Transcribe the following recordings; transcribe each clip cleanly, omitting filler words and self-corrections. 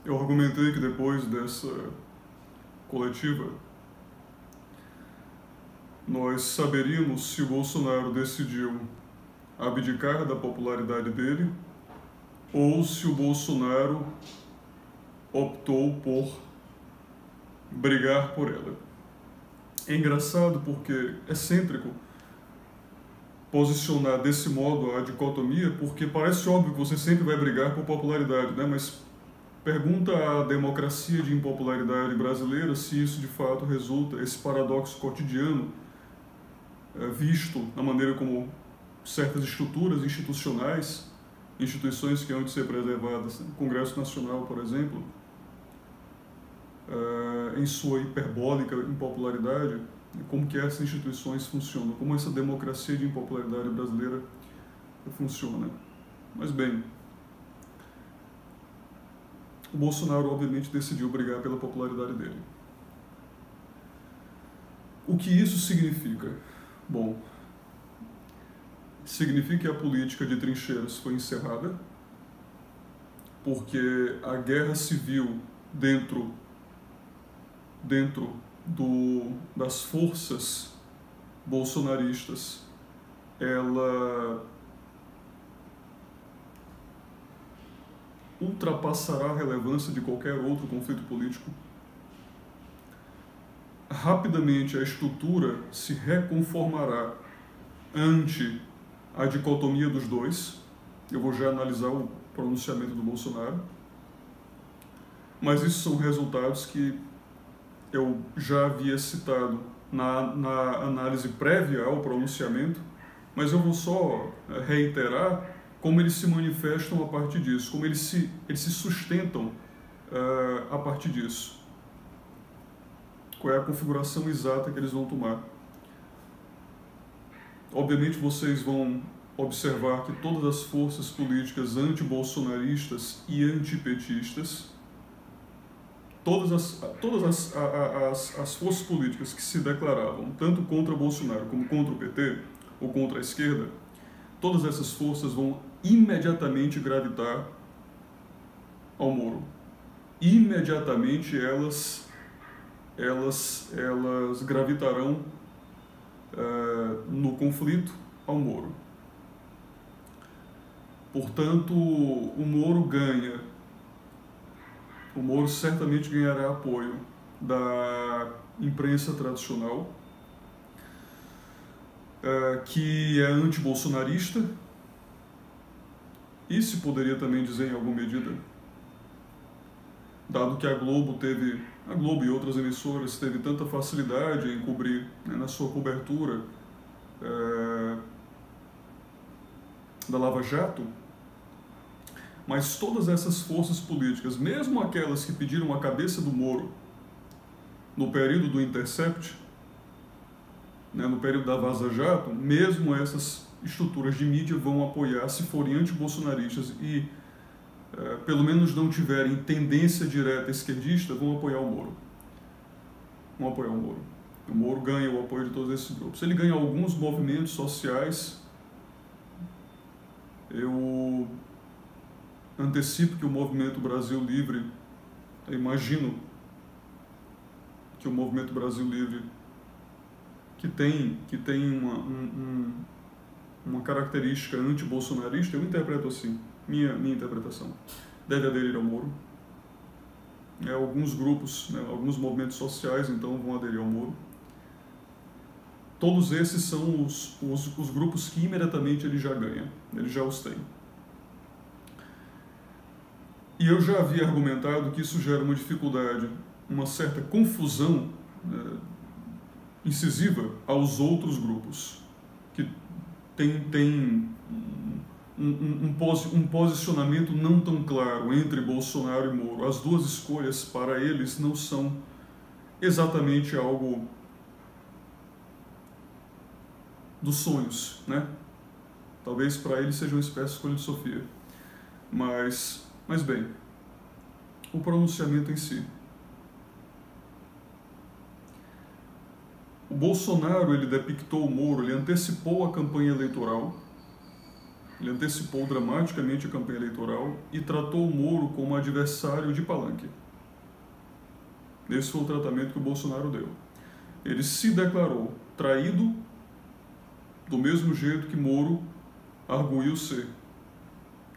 Eu argumentei que depois dessa coletiva nós saberíamos se o Bolsonaro decidiu abdicar da popularidade dele ou se o Bolsonaro optou por brigar por ela. É engraçado porque é cêntrico posicionar desse modo a dicotomia, porque parece óbvio que você sempre vai brigar por popularidade, né? Mas pergunta à democracia de impopularidade brasileira se isso de fato resulta, esse paradoxo cotidiano visto na maneira como certas estruturas institucionais, instituições que hão de ser preservadas, o Congresso Nacional, por exemplo, em sua hiperbólica impopularidade, como que essas instituições funcionam, como essa democracia de impopularidade brasileira funciona. Mas bem, o Bolsonaro obviamente decidiu brigar pela popularidade dele. O que isso significa? Bom, significa que a política de trincheiras foi encerrada, porque a guerra civil dentro das forças bolsonaristas, ela ultrapassará a relevância de qualquer outro conflito político. Rapidamente a estrutura se reconformará ante a dicotomia dos dois. Eu vou já analisar o pronunciamento do Bolsonaro, mas isso são resultados que eu já havia citado na análise prévia ao pronunciamento, mas eu vou só reiterar como eles se manifestam a partir disso, como eles se sustentam a partir disso. Qual é a configuração exata que eles vão tomar. Obviamente vocês vão observar que todas as forças políticas anti-bolsonaristas e antipetistas, todas as forças políticas que se declaravam tanto contra Bolsonaro como contra o PT ou contra a esquerda, todas essas forças vão imediatamente gravitar ao Moro. Imediatamente elas gravitarão no conflito ao Moro. Portanto, o Moro ganha. O Moro certamente ganhará apoio da imprensa tradicional, que é anti-bolsonarista, e se poderia também dizer em alguma medida, dado que a Globo e outras emissoras teve tanta facilidade em cobrir, na sua cobertura da Lava Jato, mas todas essas forças políticas, mesmo aquelas que pediram a cabeça do Moro no período do Intercept, no período da Vaza Jato, mesmo essas estruturas de mídia vão apoiar, se forem anti-bolsonaristas e pelo menos não tiverem tendência direta esquerdista, vão apoiar o Moro. Vão apoiar o Moro. O Moro ganha o apoio de todos esses grupos. Ele ganha alguns movimentos sociais. Eu antecipo que o Movimento Brasil Livre, eu imagino que o Movimento Brasil Livre, que tem uma característica anti-bolsonarista, eu interpreto assim, minha interpretação, deve aderir ao Moro. Alguns grupos, alguns movimentos sociais, então, vão aderir ao Moro. Todos esses são os grupos que imediatamente ele já ganha, ele já os tem. E eu já havia argumentado que isso gera uma dificuldade, uma certa confusão incisiva aos outros grupos, que tem um posicionamento não tão claro entre Bolsonaro e Moro. As duas escolhas, para eles, não são exatamente algo dos sonhos, Talvez para eles seja uma espécie de escolha de Sofia. Mas bem, o pronunciamento em si. O Bolsonaro, ele depictou o Moro, ele antecipou a campanha eleitoral Ele antecipou dramaticamente a campanha eleitoral e tratou o Moro como adversário de palanque. Esse foi o tratamento que o Bolsonaro deu. Ele se declarou traído do mesmo jeito que Moro arguiu ser.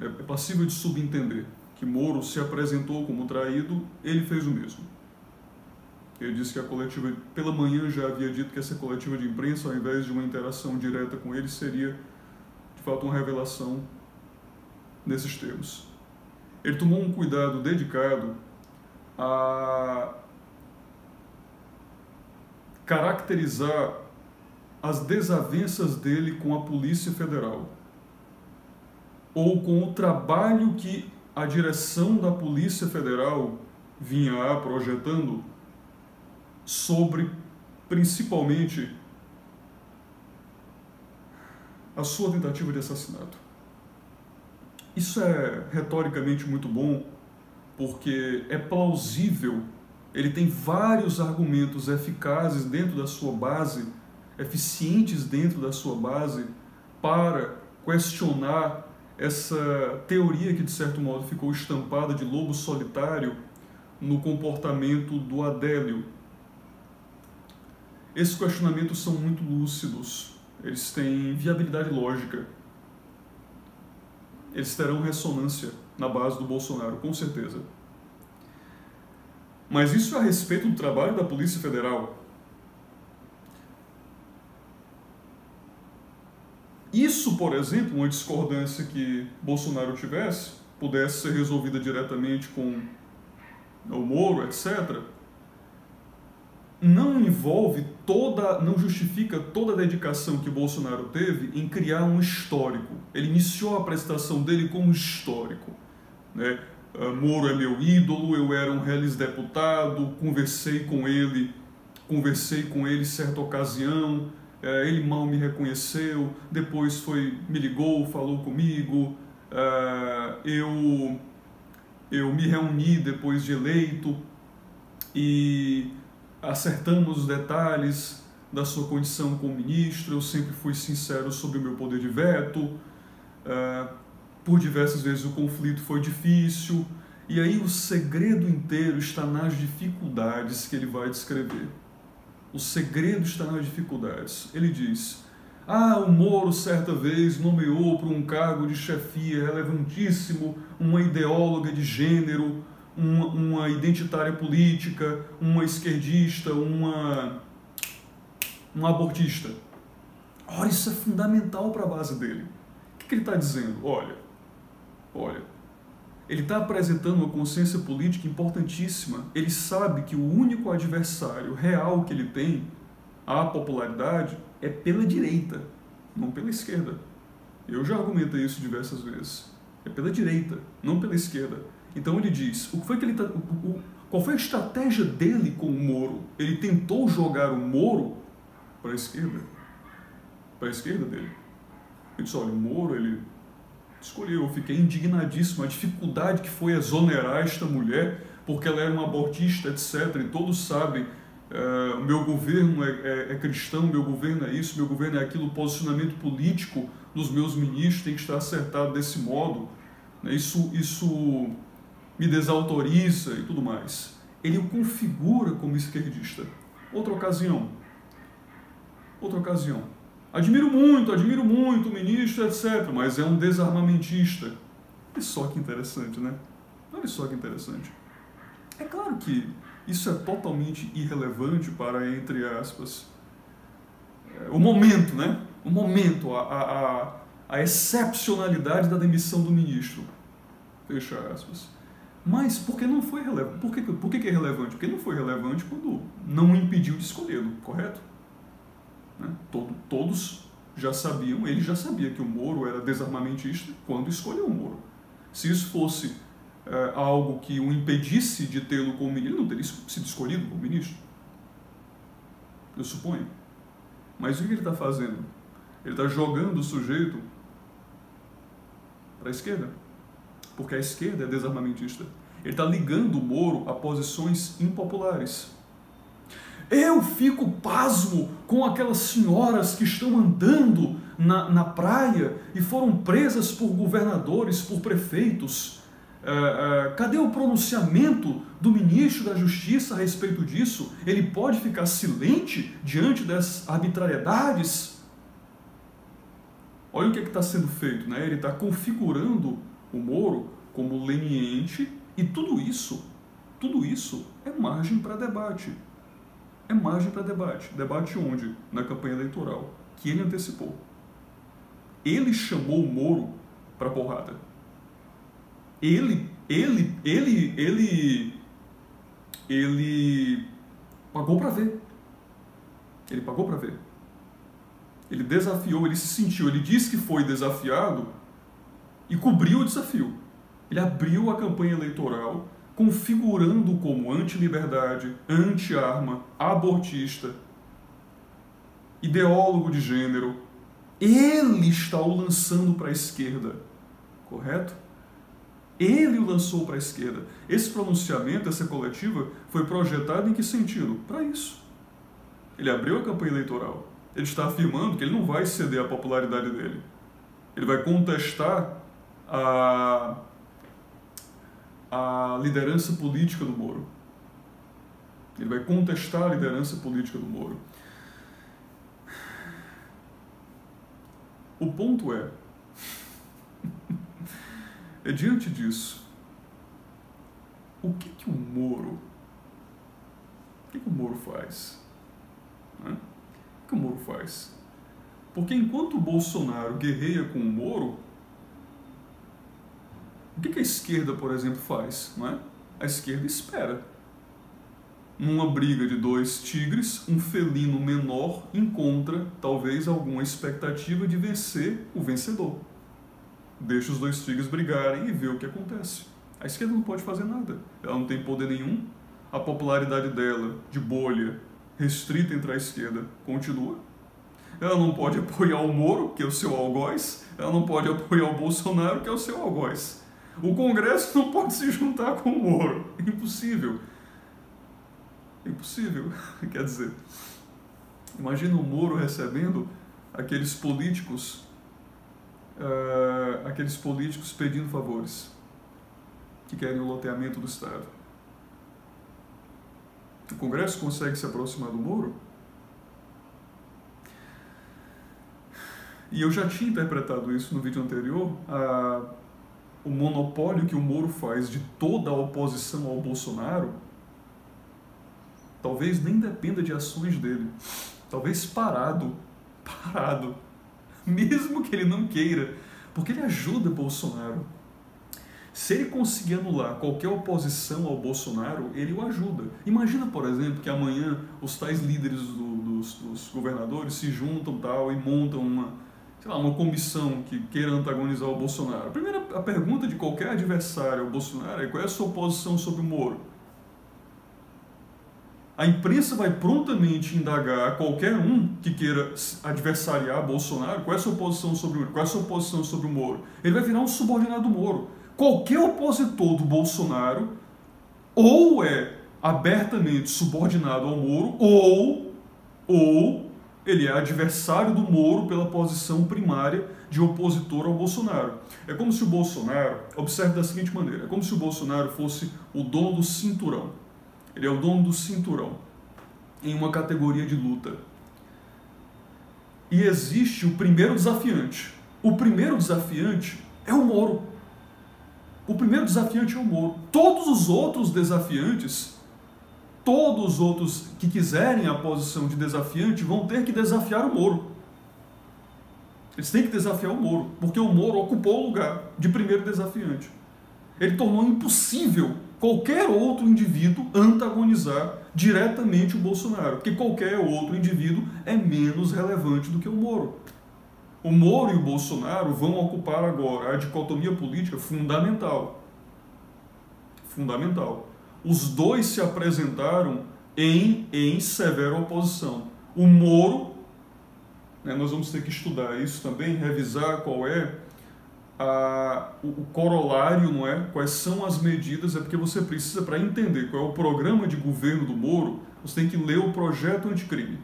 É passível de subentender que Moro se apresentou como traído, ele fez o mesmo. Ele disse que a coletiva, pela manhã já havia dito que essa coletiva de imprensa, ao invés de uma interação direta com ele, seria, de fato, uma revelação nesses termos. Ele tomou um cuidado dedicado a caracterizar as desavenças dele com a Polícia Federal, ou com o trabalho que a direção da Polícia Federal vinha projetando sobre, principalmente, a sua tentativa de assassinato. Isso é retoricamente muito bom, porque é plausível, ele tem vários argumentos eficazes dentro da sua base, eficientes dentro da sua base, para questionar essa teoria que, de certo modo, ficou estampada de lobo solitário no comportamento do Adélio. Esses questionamentos são muito lúcidos, eles têm viabilidade lógica, eles terão ressonância na base do Bolsonaro, com certeza. Mas isso é a respeito do trabalho da Polícia Federal. Isso, por exemplo, uma discordância que Bolsonaro tivesse, pudesse ser resolvida diretamente com o Moro, etc., não envolve não justifica toda a dedicação que Bolsonaro teve em criar um histórico. Ele iniciou a apresentação dele como histórico, né? Moro é meu ídolo, eu era um reles deputado, conversei com ele em certa ocasião, ele mal me reconheceu, depois me ligou, falou comigo, eu me reuni depois de eleito e acertamos os detalhes da sua condição como ministro, eu sempre fui sincero sobre o meu poder de veto, por diversas vezes o conflito foi difícil, e aí o segredo inteiro está nas dificuldades que ele vai descrever. O segredo está nas dificuldades. Ele diz, o Moro certa vez nomeou para um cargo de chefia relevantíssimo uma ideóloga de gênero, uma identitária política, uma esquerdista, uma abortista. Ora, isso é fundamental para a base dele. O que ele está dizendo? Olha, ele está apresentando uma consciência política importantíssima. Ele sabe que o único adversário real que ele tem à popularidade é pela direita, não pela esquerda. Eu já argumentei isso diversas vezes. É pela direita, não pela esquerda. Então ele diz, qual foi a estratégia dele com o Moro? Ele tentou jogar o Moro para a esquerda dele. Ele disse, olha, o Moro, ele escolheu, eu fiquei indignadíssimo, a dificuldade que foi exonerar esta mulher, porque ela era uma abortista, etc. E todos sabem, o meu governo é cristão, meu governo é isso, meu governo é aquilo, o posicionamento político dos meus ministros tem que estar acertado desse modo. Isso me desautoriza e tudo mais. Ele o configura como esquerdista. Outra ocasião. Admiro muito o ministro, etc., mas é um desarmamentista. Olha só que interessante, né? Olha só que interessante. É claro que isso é totalmente irrelevante para, entre aspas, o momento, né? O momento, a excepcionalidade da demissão do ministro. Fecha aspas. Mas por que não foi relevante? Por que é relevante? Porque não foi relevante quando não o impediu de escolhê-lo, correto? Né? Todos já sabiam, ele já sabia que o Moro era desarmamentista quando escolheu o Moro. Se isso fosse algo que o impedisse de tê-lo como ministro, ele não teria sido escolhido como ministro. Eu suponho. Mas o que ele está fazendo? Ele está jogando o sujeito para a esquerda. Porque a esquerda é desarmamentista. Ele está ligando o Moro a posições impopulares. Eu fico pasmo com aquelas senhoras que estão andando na praia e foram presas por governadores, por prefeitos. Cadê o pronunciamento do ministro da Justiça a respeito disso? Ele pode ficar silente diante dessas arbitrariedades? Olha o que está sendo feito, né? Ele está configurando o Moro como leniente e tudo isso é margem para debate. É margem para debate. Debate onde? Na campanha eleitoral, que ele antecipou. Ele chamou o Moro para porrada. Ele pagou para ver. Ele pagou para ver. Ele desafiou, ele se sentiu, ele disse que foi desafiado e cobriu o desafio. Ele abriu a campanha eleitoral configurando como anti-liberdade, anti-arma, abortista, ideólogo de gênero. Ele está o lançando para a esquerda, correto? Ele o lançou para a esquerda. Esse pronunciamento, essa coletiva, foi projetado em que sentido? Para isso. Ele abriu a campanha eleitoral. Ele está afirmando que ele não vai ceder à popularidade dele. Ele vai contestar a liderança política do Moro. Ele vai contestar a liderança política do Moro. O ponto é diante disso, o que o Moro faz? Né? O que o Moro faz? Porque enquanto o Bolsonaro guerreia com o Moro, o que a esquerda, por exemplo, faz? Não é? A esquerda espera. Numa briga de dois tigres, um felino menor encontra talvez alguma expectativa de vencer o vencedor. Deixa os dois tigres brigarem e vê o que acontece. A esquerda não pode fazer nada. Ela não tem poder nenhum. A popularidade dela, de bolha, restrita entre a esquerda, continua. Ela não pode apoiar o Moro, que é o seu algoz. Ela não pode apoiar o Bolsonaro, que é o seu algoz. O Congresso não pode se juntar com o Moro. Impossível. Impossível. Quer dizer, imagina o Moro recebendo aqueles políticos pedindo favores, que querem o loteamento do Estado. O Congresso consegue se aproximar do Moro? E eu já tinha interpretado isso no vídeo anterior, o monopólio que o Moro faz de toda a oposição ao Bolsonaro, talvez nem dependa de ações dele. Talvez parado, mesmo que ele não queira, porque ele ajuda Bolsonaro. Se ele conseguir anular qualquer oposição ao Bolsonaro, ele o ajuda. Imagina, por exemplo, que amanhã os tais líderes dos governadores se juntam tal, e montam uma comissão que queira antagonizar o Bolsonaro. A pergunta de qualquer adversário ao Bolsonaro é: qual é a sua posição sobre o Moro? A imprensa vai prontamente indagar a qualquer um que queira adversariar Bolsonaro: qual é a sua posição sobre o Moro? Qual é a sua posição sobre o Moro? Ele vai virar um subordinado do Moro. Qualquer opositor do Bolsonaro ou é abertamente subordinado ao Moro, ou ele é adversário do Moro pela posição primária de opositor ao Bolsonaro. É como se o Bolsonaro, observe da seguinte maneira, é como se o Bolsonaro fosse o dono do cinturão. Ele é o dono do cinturão em uma categoria de luta. E existe o primeiro desafiante. O primeiro desafiante é o Moro. O primeiro desafiante é o Moro. Todos os outros desafiantes, todos os outros que quiserem a posição de desafiante vão ter que desafiar o Moro. Eles têm que desafiar o Moro, porque o Moro ocupou o lugar de primeiro desafiante. Ele tornou impossível qualquer outro indivíduo antagonizar diretamente o Bolsonaro, porque qualquer outro indivíduo é menos relevante do que o Moro. O Moro e o Bolsonaro vão ocupar agora a dicotomia política fundamental. Fundamental. Os dois se apresentaram em severa oposição. O Moro, nós vamos ter que estudar isso também, revisar qual é o corolário, não é? Quais são as medidas, é porque você precisa, para entender qual é o programa de governo do Moro, você tem que ler o projeto anticrime.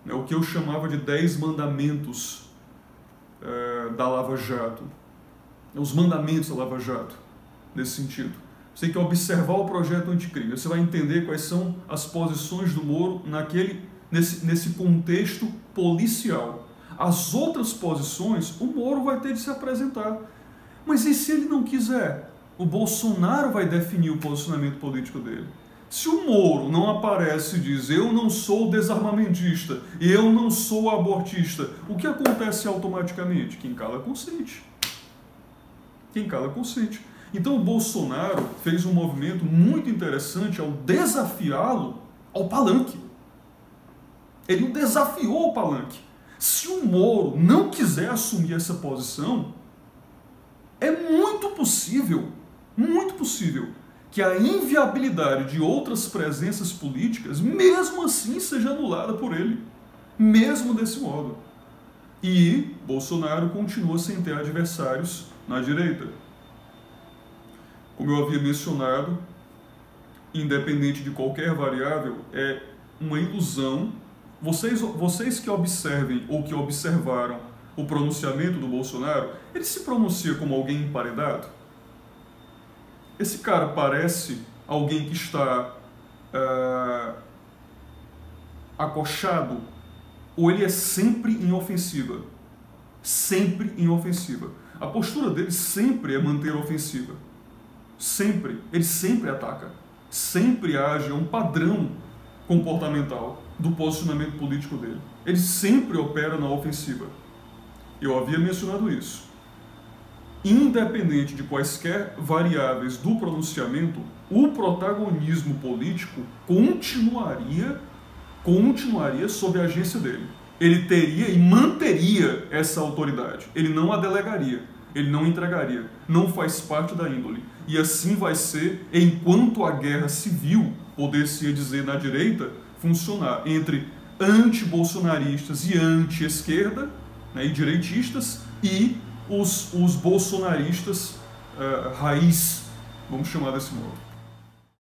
É o que eu chamava de 10 mandamentos da Lava Jato, os mandamentos da Lava Jato, nesse sentido. Você tem que observar o projeto anticrime, você vai entender quais são as posições do Moro nesse contexto policial. As outras posições, o Moro vai ter de se apresentar. Mas e se ele não quiser? O Bolsonaro vai definir o posicionamento político dele. Se o Moro não aparece e diz eu não sou desarmamentista, eu não sou abortista, o que acontece automaticamente? Quem cala consente. Quem cala consente. Então o Bolsonaro fez um movimento muito interessante ao desafiá-lo ao palanque. Ele o desafiou ao palanque. Se o Moro não quiser assumir essa posição, é muito possível que a inviabilidade de outras presenças políticas, mesmo assim, seja anulada por ele, mesmo desse modo. E Bolsonaro continua sem ter adversários na direita. Como eu havia mencionado, independente de qualquer variável, é uma ilusão. Vocês que observem ou que observaram o pronunciamento do Bolsonaro, ele se pronuncia como alguém emparedado? Esse cara parece alguém que está acochado, ou ele é sempre em ofensiva? Sempre em ofensiva. A postura dele sempre é manter a ofensiva. Sempre. Ele sempre ataca. Sempre age, é um padrão comportamental do posicionamento político dele. Ele sempre opera na ofensiva. Eu havia mencionado isso. Independente de quaisquer variáveis do pronunciamento, o protagonismo político continuaria sob a agência dele. Ele teria e manteria essa autoridade. Ele não a delegaria, ele não entregaria. Não faz parte da índole. E assim vai ser enquanto a guerra civil, poder-se dizer na direita, funcionar entre anti-bolsonaristas e anti-esquerda, né, e direitistas, e os bolsonaristas raiz, vamos chamar desse modo.